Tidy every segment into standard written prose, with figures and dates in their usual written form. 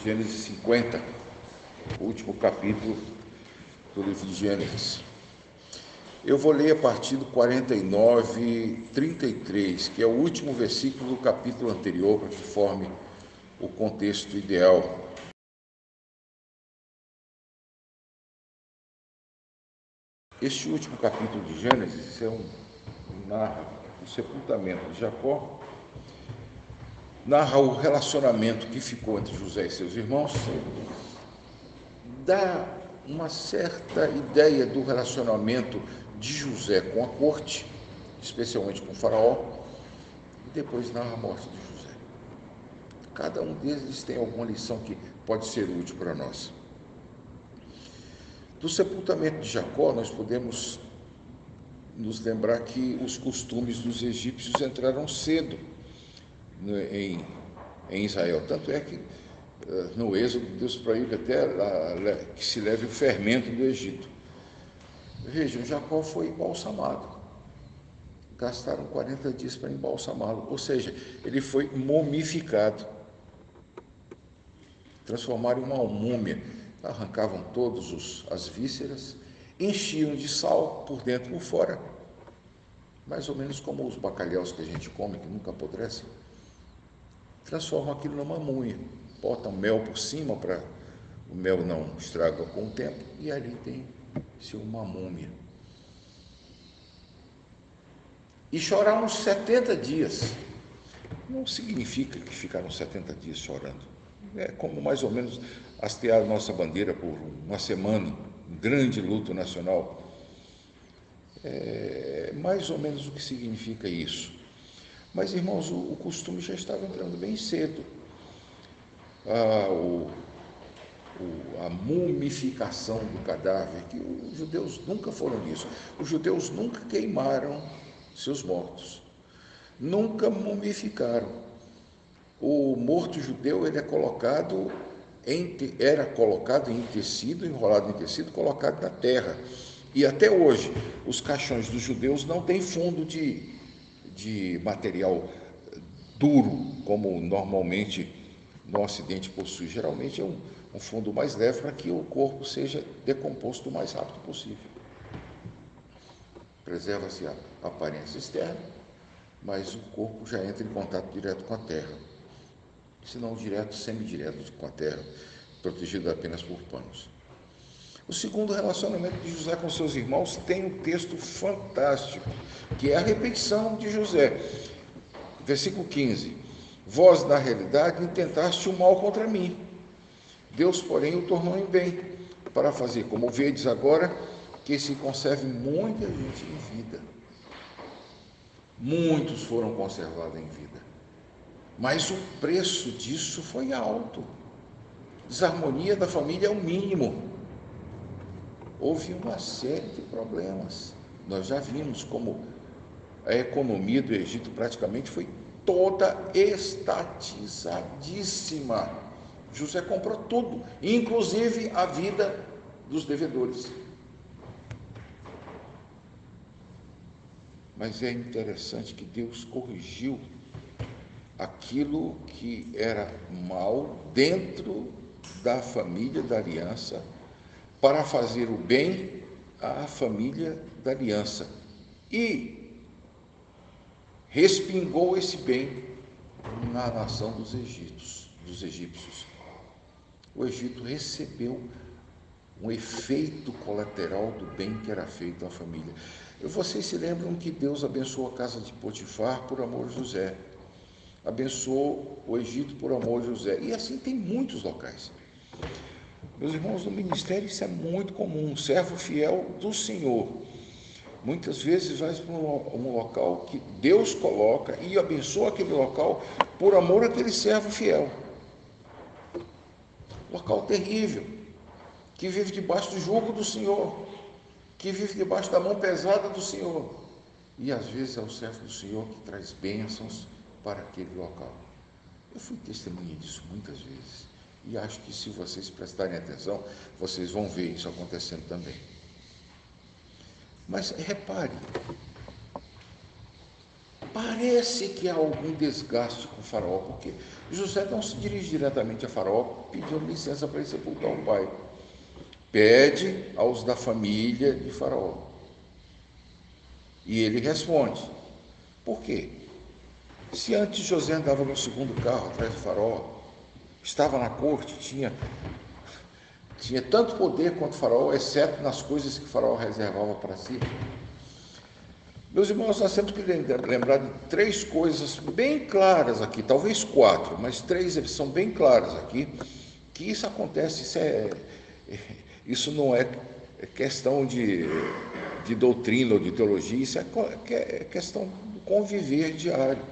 Gênesis 50, o último capítulo do livro de Gênesis. Eu vou ler a partir do 49, 33, que é o último versículo do capítulo anterior, para que forme o contexto ideal. Este último capítulo de Gênesis narra o sepultamento de Jacó, narra o relacionamento que ficou entre José e seus irmãos, dá uma certa ideia do relacionamento de José com a corte, especialmente com o faraó, e depois narra a morte de José. Cada um deles tem alguma lição que pode ser útil para nós. Do sepultamento de Jacó, nós podemos nos lembrar que os costumes dos egípcios entraram cedo em Israel. Tanto é que no Êxodo, Deus proíbe até que se leve o fermento do Egito. Vejam, Jacó foi embalsamado. Gastaram 40 dias para embalsamá-lo, ou seja, ele foi mumificado. Transformaram em uma múmia. Arrancavam todas as vísceras, enchiam de sal por dentro e por fora, mais ou menos como os bacalhaus que a gente come, que nunca apodrecem. Transformam aquilo numa múmia, botam mel por cima para o mel não estraga com o tempo, e ali tem-se uma múmia. E choraram 70 dias. Não significa que ficaram 70 dias chorando. É como mais ou menos hastear nossa bandeira por uma semana, um grande luto nacional. É mais ou menos o que significa isso. Mas, irmãos, o costume já estava entrando bem cedo. A mumificação do cadáver, que os judeus nunca foram nisso. Os judeus nunca queimaram seus mortos, nunca mumificaram. O morto judeu ele era colocado em tecido, enrolado em tecido, colocado na terra. E até hoje, os caixões dos judeus não têm fundo de material duro, como normalmente no Ocidente possui. Geralmente é um fundo mais leve para que o corpo seja decomposto o mais rápido possível. Preserva-se a aparência externa, mas o corpo já entra em contato direto com a terra. Se não direto, semidireto com a terra, protegido apenas por panos. O segundo relacionamento de José com seus irmãos tem um texto fantástico, que é a repetição de José. Versículo 15. Vós, na realidade, intentaste o mal contra mim. Deus, porém, o tornou em bem, para fazer, como vedes agora, que se conserve muita gente em vida. Muitos foram conservados em vida. Mas o preço disso foi alto. Desarmonia da família é o mínimo. Houve uma série de problemas. Nós já vimos como a economia do Egito praticamente foi toda estatizadíssima. José comprou tudo, inclusive a vida dos devedores. Mas é interessante que Deus corrigiu aquilo que era mal dentro da família da aliança para fazer o bem à família da aliança. E respingou esse bem na nação dos egípcios. O Egito recebeu um efeito colateral do bem que era feito à família. Vocês se lembram que Deus abençoou a casa de Potifar por amor de José. Abençoou o Egito por amor de José. E assim tem muitos locais. Meus irmãos, no ministério isso é muito comum. Um servo fiel do Senhor muitas vezes vai para um local que Deus coloca e abençoa aquele local por amor àquele servo fiel. Local terrível, que vive debaixo do jugo do Senhor, que vive debaixo da mão pesada do Senhor. E às vezes é o servo do Senhor que traz bênçãos para aquele local. Eu fui testemunha disso muitas vezes. E acho que se vocês prestarem atenção, vocês vão ver isso acontecendo também. Mas repare, Parece que há algum desgaste com o Faraó, porque José não se dirige diretamente a Faraó pedindo licença para ir sepultar o pai. Pede aos da família de Faraó. E ele responde. Por quê? Se antes José andava no segundo carro atrás do Faraó, estava na corte, tinha tanto poder quanto o Faraó, exceto nas coisas que o Faraó reservava para si. Meus irmãos, nós temos que lembrar de 3 coisas bem claras aqui, talvez 4, mas 3 são bem claras aqui, que isso acontece, isso não é questão de doutrina ou de teologia, isso é questão do conviver diário.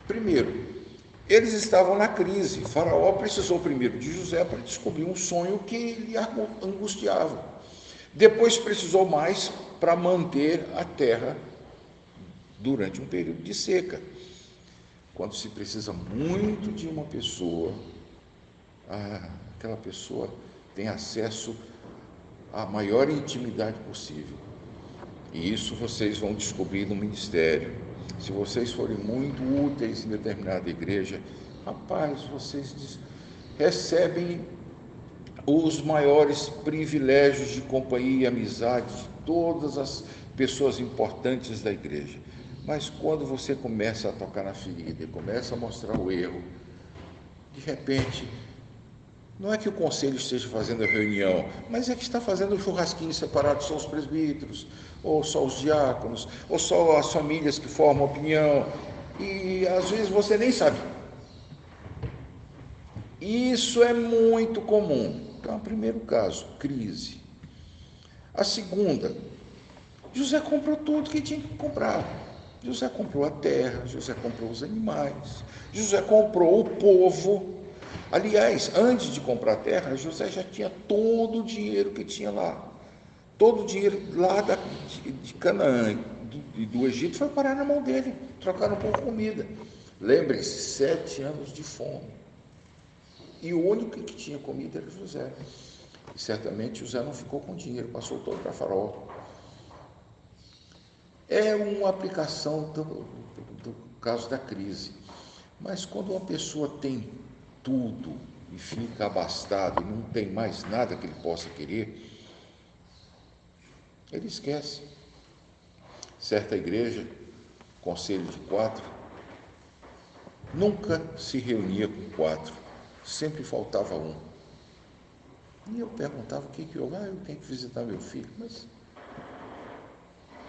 Primeiro, eles estavam na crise. Faraó precisou primeiro de José para descobrir um sonho que lhe angustiava. Depois precisou mais para manter a terra durante um período de seca. Quando se precisa muito de uma pessoa, aquela pessoa tem acesso à maior intimidade possível. E isso vocês vão descobrir no ministério. Se vocês forem muito úteis em determinada igreja, rapaz, vocês recebem os maiores privilégios de companhia e amizade de todas as pessoas importantes da igreja. Mas quando você começa a tocar na ferida e começa a mostrar o erro, de repente, não é que o conselho esteja fazendo a reunião, mas é que está fazendo um churrasquinho separado, só os presbíteros, ou só os diáconos, ou só as famílias que formam opinião, e às vezes você nem sabe. Isso é muito comum. Então, o primeiro caso, crise. A segunda, José comprou tudo que tinha que comprar. José comprou a terra, José comprou os animais, José comprou o povo. Aliás, antes de comprar a terra, José já tinha todo o dinheiro que tinha lá. Todo o dinheiro lá de Canaã e do Egito foi parar na mão dele. Trocaram por comida. Lembrem-se, 7 anos de fome. E o único que tinha comida era José. E certamente José não ficou com dinheiro, passou todo para Faraó. É uma aplicação do caso da crise. Mas quando uma pessoa tem tudo e fica abastado e não tem mais nada que ele possa querer, ele esquece. Certa igreja, conselho de 4, nunca se reunia com 4, sempre faltava um. E eu perguntava o que houve. Eu tenho que visitar meu filho, mas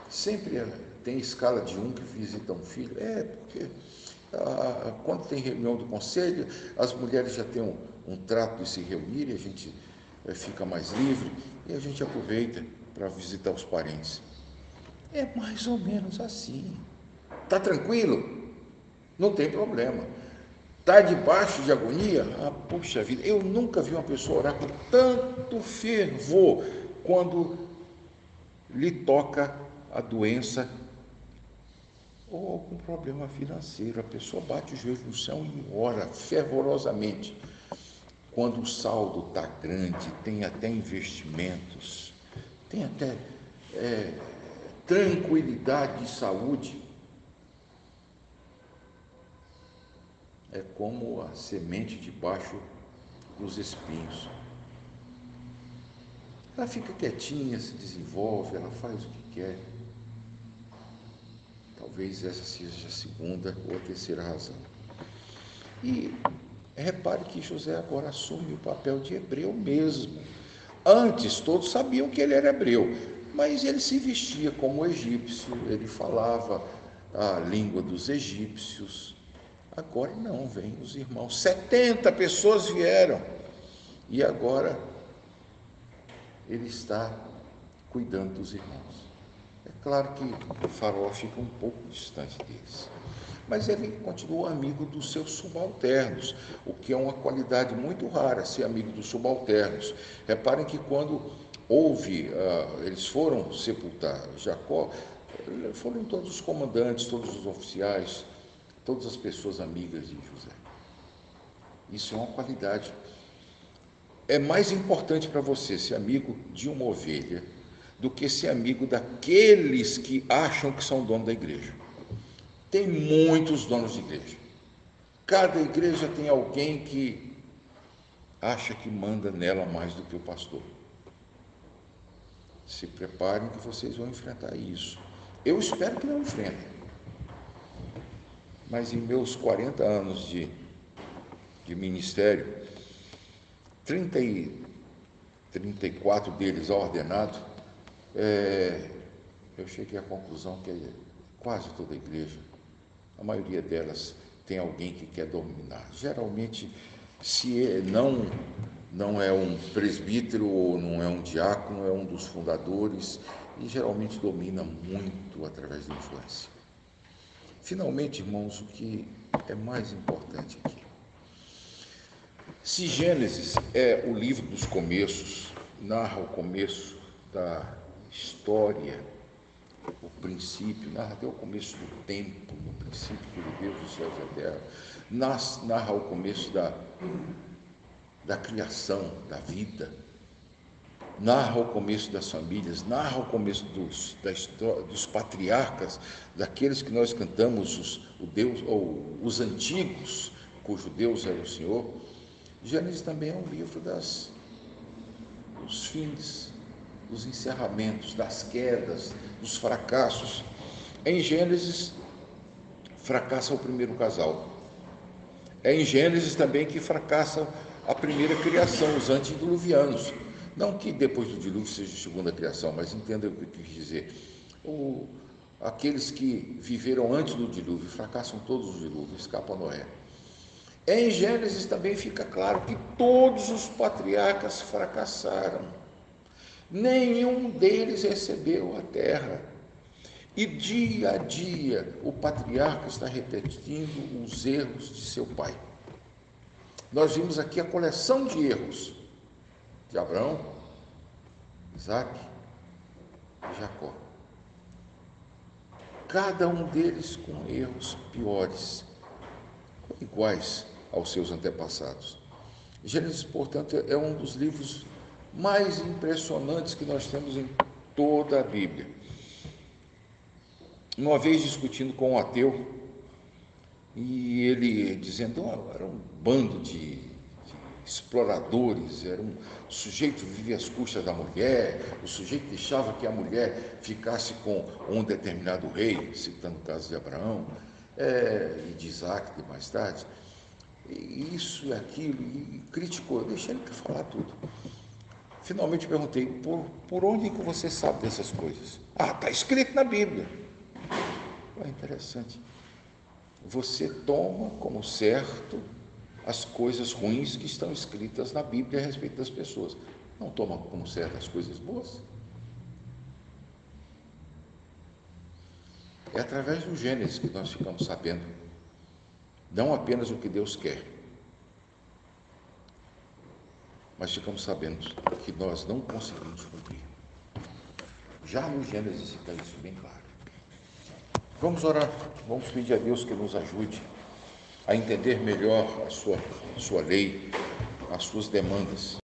sempre tem escala de um que visita um filho. Porque quando tem reunião do conselho, as mulheres já têm um trato de se reunir e a gente fica mais livre e a gente aproveita para visitar os parentes. É mais ou menos assim. Está tranquilo? Não tem problema. Está debaixo de agonia? Puxa vida, eu nunca vi uma pessoa orar com tanto fervor quando lhe toca a doença ou algum problema financeiro. A pessoa bate o joelho no chão e ora fervorosamente. Quando o saldo está grande, tem até investimentos, tem até tranquilidade de saúde, é como a semente debaixo dos espinhos. Ela fica quietinha, se desenvolve, ela faz o que quer. Talvez essa seja a segunda ou a terceira razão. E repare que José agora assume o papel de hebreu mesmo. Antes todos sabiam que ele era hebreu, mas ele se vestia como egípcio, ele falava a língua dos egípcios. Agora não, vem os irmãos. 70 pessoas vieram. E agora ele está cuidando dos irmãos. É claro que o Faraó fica um pouco distante deles. Mas ele continua amigo dos seus subalternos, o que é uma qualidade muito rara, ser amigo dos subalternos. Reparem que quando eles foram sepultar Jacó, foram todos os comandantes, todos os oficiais, todas as pessoas amigas de José. Isso é uma qualidade. É mais importante para você ser amigo de uma ovelha do que ser amigo daqueles que acham que são dono da igreja. Tem muitos donos de igreja. Cada igreja tem alguém que acha que manda nela mais do que o pastor. Se preparem que vocês vão enfrentar isso. Eu espero que não enfrentem. Mas em meus 40 anos de ministério, 34 deles ordenados, eu cheguei à conclusão que quase toda igreja, a maioria delas, tem alguém que quer dominar. Geralmente, se não é um presbítero ou não é um diácono, é um dos fundadores, e geralmente domina muito através da influência. Finalmente, irmãos, o que é mais importante aqui. Se Gênesis é o livro dos começos, narra o começo da história, o princípio, narra até o começo do tempo, no princípio de Deus, os céus e a terra, narra o começo da criação, da vida, narra o começo das famílias, narra o começo dos patriarcas, daqueles que nós cantamos, os antigos, cujo Deus era o Senhor. Gênesis também é um livro dos fins, dos encerramentos, das quedas, dos fracassos. Em Gênesis, fracassa o primeiro casal. É em Gênesis também que fracassa a primeira criação, os antediluvianos. Não que depois do dilúvio seja a segunda criação, mas entenda o que eu quis dizer. Aqueles que viveram antes do dilúvio fracassam todos os dilúvios, escapam Noé. Em Gênesis também fica claro que todos os patriarcas fracassaram. Nenhum deles recebeu a terra. E dia a dia o patriarca está repetindo os erros de seu pai. Nós vimos aqui a coleção de erros de Abraão, Isaac e Jacó. Cada um deles com erros piores, iguais aos seus antepassados. Gênesis, portanto, é um dos livros mais impressionantes que nós temos em toda a Bíblia. Uma vez discutindo com um ateu, e ele dizendo, era um bando de exploradores, era um sujeito que vivia às custas da mulher, o sujeito deixava que a mulher ficasse com um determinado rei, citando o caso de Abraão, e de Isaac, de mais tarde, e isso e aquilo, e criticou. Eu deixei ele falar tudo. Finalmente perguntei, por onde que você sabe dessas coisas? Está escrito na Bíblia. É interessante. Você toma como certo as coisas ruins que estão escritas na Bíblia a respeito das pessoas. Não toma como certo as coisas boas. É através do Gênesis que nós ficamos sabendo, não apenas o que Deus quer, mas ficamos sabendo que nós não conseguimos cumprir. Já no Gênesis fica isso bem claro. Vamos orar, vamos pedir a Deus que nos ajude a entender melhor a sua lei, as suas demandas.